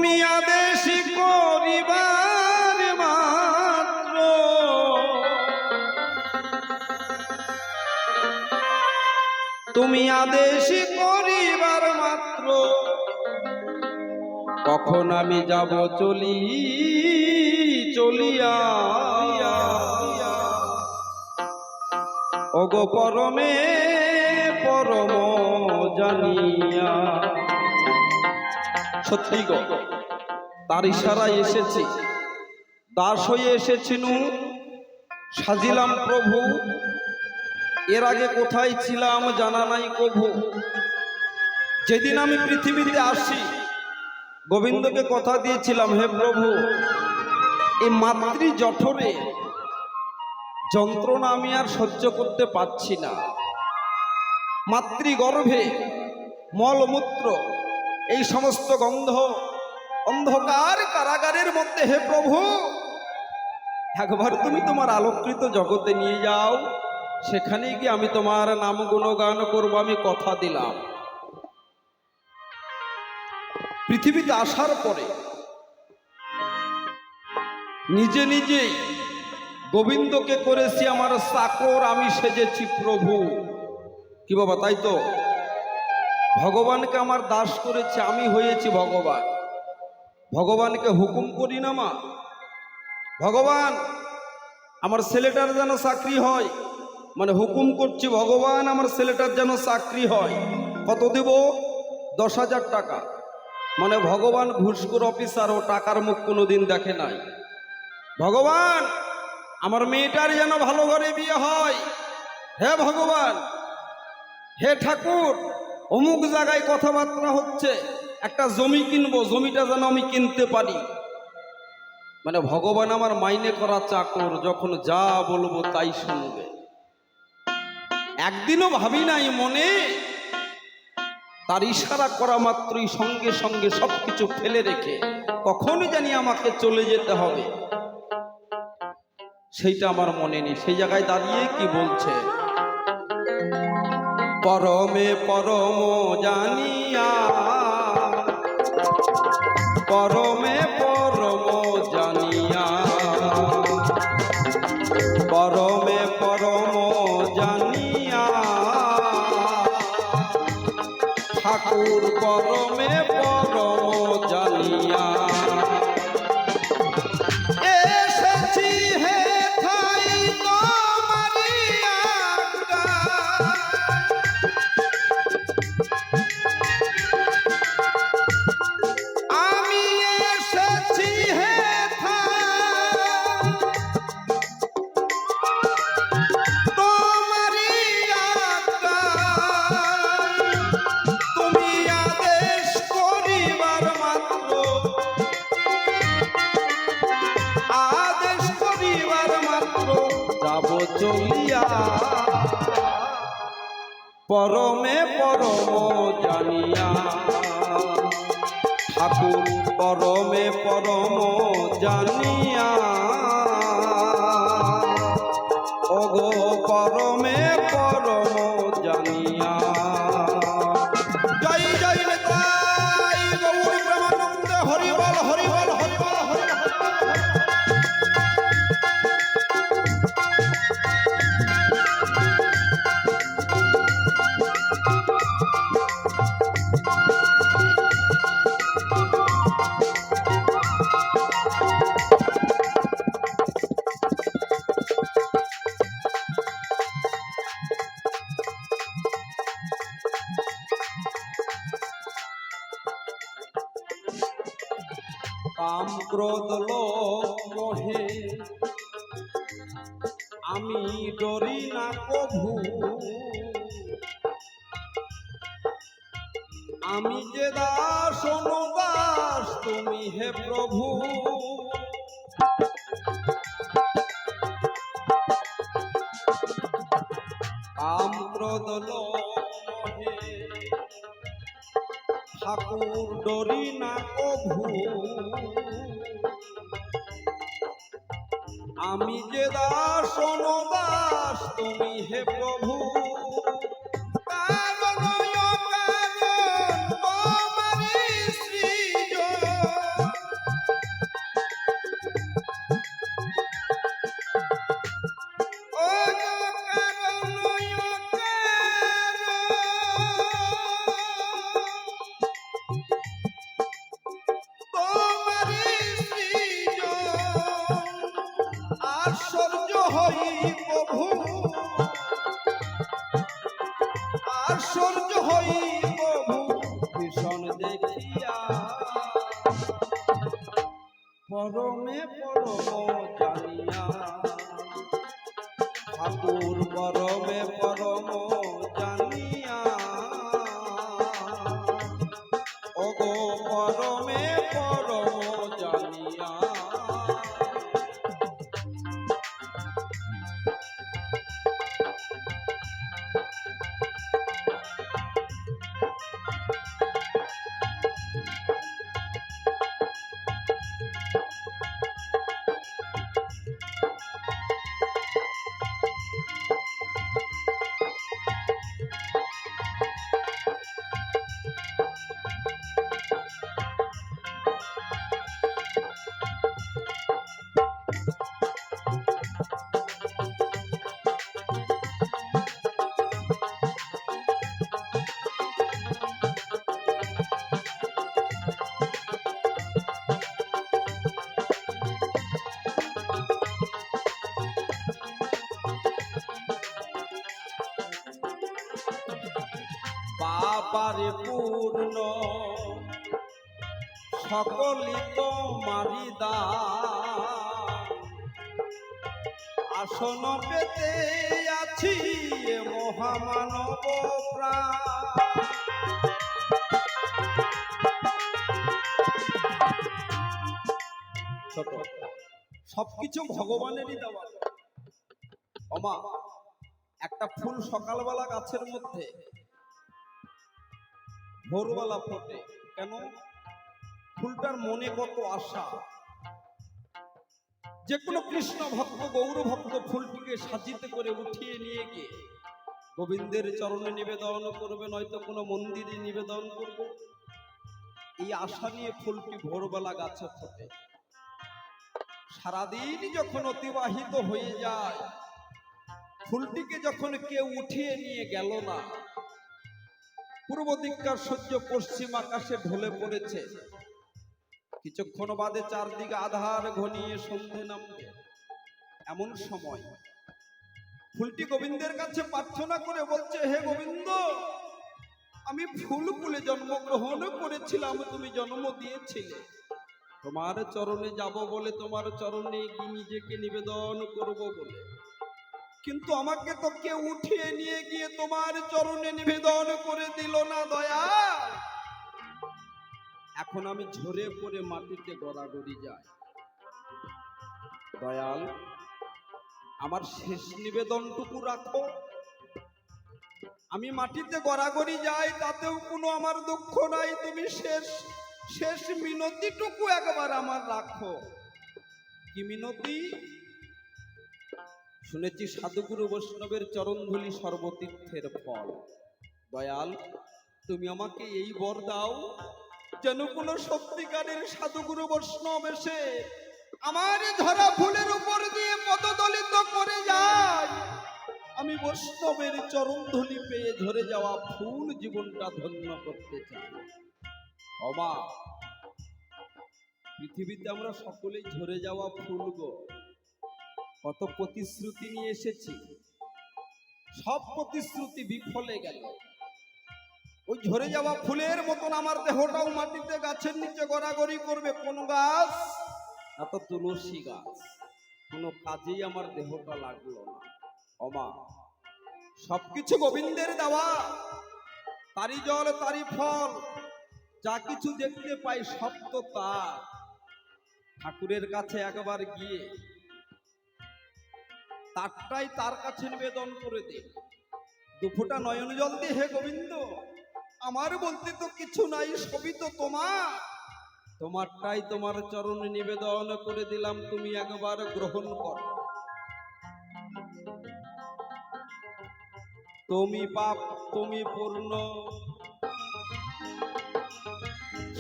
তুমি আদেশ করিবার মাত্র তুমি আদেশ করিবার মাত্র কখন আমি যাব চলিয়া ওগো পরমে পরম জানিয়া। সত্যি গো, তার ইশারায় এসেছি, দাস হয়ে এসেছিনু, সাজিলাম প্রভু। এর আগে কোথায় ছিলাম জানা নাই কভু। যেদিন আমি পৃথিবীতে আসি গোবিন্দকে কথা দিয়েছিলাম, হে প্রভু এই মাতৃ জঠরে যন্ত্রণা আমি আর সহ্য করতে পারছি না। মাতৃগর্ভে মলমূত্র এই সমস্ত গন্ধ, অন্ধকার কারাগারের মধ্যে হে প্রভু একবার তুমি তোমার আলোকৃত জগতে নিয়ে যাও, সেখানে গিয়ে আমি তোমার নাম গুণগান করবো, আমি কথা দিলাম। পৃথিবীতে আসার পরে নিজে নিজেই গোবিন্দকে করেছি আমার চাকর, আমি সেজেছি প্রভু। কি বাবা, তাই তো? ভগবানকে আমার দাস করেছে, আমি হয়েছি ভগবান। ভগবানকে হুকুম করি না মা, ভগবান আমার ছেলেটার যেন চাকরি হয়, মানে হুকুম করছি ভগবান আমার ছেলেটার যেন চাকরি হয়। কত দেব? 10,000 টাকা। মানে ভগবান ঘুষখোর অফিসার, ও টাকার মুখ কোনোদিন দেখে নাই। ভগবান আমার মেয়েটার যেন ভালো ঘরে বিয়ে হয়। হে ভগবান, হে ঠাকুর অমুক জায়গায় কথাবার্তা হচ্ছে, একটা জমি কিনবো, জমিটা যেন আমি কিনতে পারি। মানে ভগবান আমার মাইনে করা চাকর, যখন যা বলবো তাই শুনবে। একদিনও ভাবি নাই মনে, তার ইশারা করা মাত্রই সঙ্গে সঙ্গে সবকিছু ফেলে রেখে কখনই জানি আমাকে চলে যেতে হবে, সেইটা আমার মনে নেই। সেই জায়গায় দাঁড়িয়ে কি বলছে, পরমে পরম জানিয়া, পরমে পরম জানিয়া, পরমে পরম জানিয়া, ঠাকুর পরমে পরম জানিয়া। এসেছি হে ঠাই তোমারি আজ্ঞা, আমি এসেছি হে তোমারি আজ্ঞা, তুমি আদেশ করিবার মাত্র, আদেশ করিবার মাত্র যাব চলিয়া, পরমে পরম জানিয়া, ঠাকুর পরমে পরম জানিয়া, ওগো পরমে পরম জানিয়া। জয় জয় নেতাই গৌর প্রেমানন্দে, হরি বল হরি বল হরি বল হরি বল। কাম ক্রোধ লোভ মোহে আমি ডরি না কভু, আমি যে দাস অনুদাস তুমি হে প্রভু। কাম ক্রোধ লোভ মোহে ঠাকুর ডরি না কভু, আমি যে দাস অনুদাস তুমি হে প্রভু। কারণ কারণ তোমারি সৃজন হই প্রভু, আশ্চর্য হই প্রভু ভীষণ দেখিয়া, পরমে পরম জানিয়া, ঠাকুর পরমে পরম জানিয়া, ওগো পরমে পরম জানিয়া। বাবারে পূর্ণ সকলি তোমারি দান, আসন পেতে আছি মহামানব প্রাণ। ছোট সবকিছু ভগবানেরই দেওয়া। ওমা, একটা ফুল সকালবেলা গাছের মধ্যে ভোরবেলা ফোটে কেন? ফুলটার মনে কত আশা। যে কোনো কৃষ্ণ ভক্ত গৌর ভক্ত ফুলটিকে সাজিতে করে উঠিয়ে নিয়ে গিয়ে গোবিন্দের চরণে নিবেদন করবে, নয়তো কোনো মন্দিরে নিবেদন করবে। এই আশা নিয়ে ফুলটি ভোরবেলা গাছে ফোটে। সারাদিন যখন অতিবাহিত হয়ে যায়, ফুলটিকে যখন কেউ উঠিয়ে নিয়ে গেল না, পূর্ব দিককার সূর্য পশ্চিম আকাশে ঢলে পড়েছে, কিছুক্ষণ বাদে চারদিকে আধার ঘনিয়ে সন্ধে নামবে। এমন সময় ফুলটি গোবিন্দের কাছে প্রার্থনা করে বলছে, হে গোবিন্দ, আমি ফুল ফুলে জন্মগ্রহণ করেছিলাম, তুমি জন্ম দিয়েছিলে, তোমার চরণে যাব বলে, তোমার চরণে নিজেকে নিবেদন করব বলে, কিন্তু আমাকে তো কেউ উঠিয়ে নিয়ে গিয়ে তোমার চরণে নিবেদন করে দিল না দয়া। এখন আমি ঝরে পড়ে মাটিতে গড়াগড়ি যাই। দয়াল, আমার শেষ নিবেদনটুকু রাখো। আমি মাটিতে গড়াগড়ি যাই, তাতেও কোনো আমার দুঃখ নাই, তুমি শেষ মিনতিটুকু একবার আমার রাখো। কি মিনতি? শুনেছি সাধুগুরু বৈষ্ণবের চরণধূলি সর্বতীর্থের ফল। দয়াল, তুমি আমাকে এই বর দাও, যেন কোনো সত্যিকারের সাধুগুরু বৈষ্ণব এসে আমার ধরা ফুলের উপর দিয়ে পদদলিত করে যায়, আমি বৈষ্ণবের চরণধূলি পেয়ে ঝরে যাওয়া ফুল জীবনটা ধন্য করতে চাই। অমা, পৃথিবীতে আমরা সকলেই ঝরে যাওয়া ফুল গো। কত প্রতিশ্রুতি নিয়ে এসেছি, সব প্রতিশ্রুতি বিফলে গেল। ওই ঝরে যাওয়া ফুলের মতন আমার দেহটাও মাটিতে গাছের নিচে গড়াগড়ি করবে। কোন গাছ? এত তুলসী গাছ। কোনো কাজেই আমার দেহটা লাগলো না। অমা, সবকিছু গোবিন্দের দেওয়া, তারই জল তারই ফল, যা কিছু দেখতে পাই সব তো তার। ঠাকুরের কাছে একবার গিয়ে তারটাই তার কাছে নিবেদন করে দে। দুফোঁটা নয়ন জল দিয়ে, হে গোবিন্দ, আমার বলতে তো কিছু নাই, সবই তো তোমার। তোমারটাই তোমার চরণে নিবেদন করে দিলাম, তুমি একবার গ্রহণ করো। তুমি পাপ, তুমি পূর্ণ,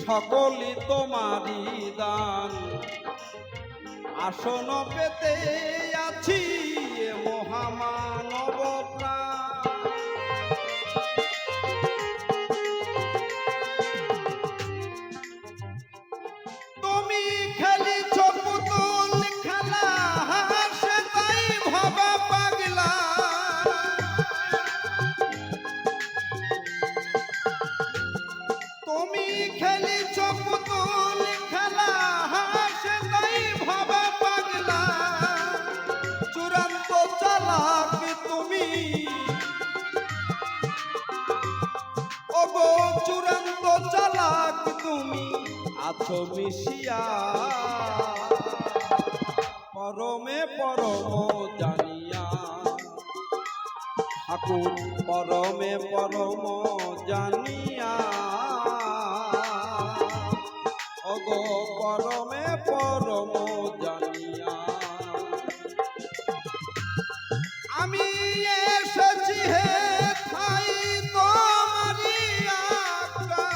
সকলই তোমারই দান, আসন পেতে আছি মহামানব প্রাণ। তুমি খেলিছ পুতুল খেলা, সেটাই তুমি খেলিছ পুতুল খেলা হাসে তাই ভাবা পাগলা চূড়ান্ত চালাক তুমি ওগো চূড়ান্ত চালাক তুমি আছো মিশিয়া পরমে পরম জানিয়া ঠাকুর পরমে পরম জানিয়া ওগো পরমে পরম জানিয়া আমি এসেছি হে ঠাই তোমারি আজ্ঞা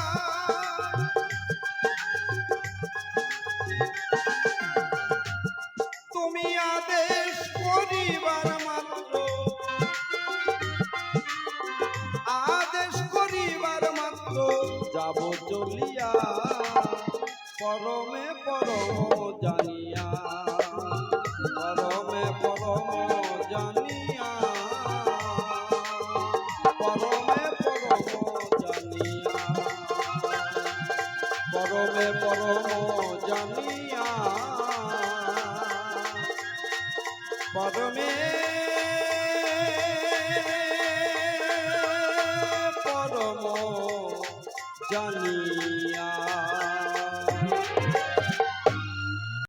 তুমি আদেশ করিবার মাত্র আদেশ করিবার মাত্র যাব চলিয়া পরমে পরম জানিয়া পরমে পরম জানিয়া পরমে পরম জানিয়া পরমে পরম জানিয়া পরমে পরম জানিয়া।